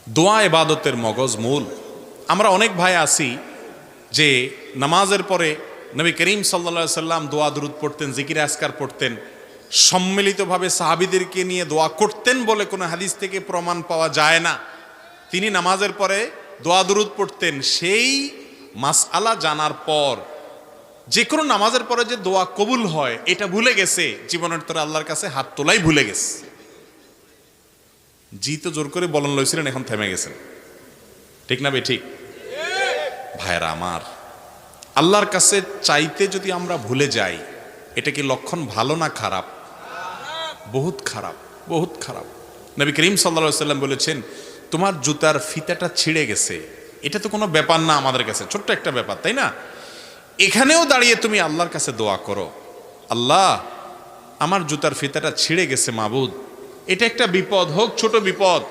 দোয়া ইবাদতের মগজ মূল। আমরা অনেক ভাই আছি যে নামাজের পরে নবী করিম সাল্লাল্লাহু আলাইহি সাল্লাম দোয়া দুরূদ পড়তেন, জিকির আজকার পড়তেন, সম্মিলিতভাবে সাহাবীদেরকে নিয়ে দোয়া করতেন বলে কোনো হাদিস থেকে প্রমাণ পাওয়া যায় না। তিনি নামাজের পরে দোয়া দুরূদ পড়তেন। সেই মাসআলা জানার পর যে কোনো নামাজের পরে যে দোয়া কবুল হয় এটা ভুলে গেছে, জীবনের তরে আল্লাহর কাছে হাত তোলাই ভুলে গেছে। জি তো জোর করে বলন লইছিলেন, এখন থেমে গেছেন, ঠিক না বে ঠিক? ভাইরা আমার, আল্লাহর কাছে চাইতে যদি আমরা ভুলে যাই, এটা কি লক্ষণ ভালো না খারাপ? বহুত খারাপ, বহুত খারাপ। নবী করিম সাল্লাল্লাহু আলাইহি সাল্লাম বলেছেন, তোমার জুতার ফিতাটা ছিঁড়ে গেছে, এটা তো কোনো ব্যাপার না আমাদের কাছে, ছোট্ট একটা ব্যাপার, তাই না? এখানেও দাঁড়িয়ে তুমি আল্লাহর কাছে দোয়া করো, আল্লাহ আমার জুতার ফিতাটা ছিঁড়ে গেছে মাবুদ, এটা একটা বিপদ, হোক ছোট বিপদ,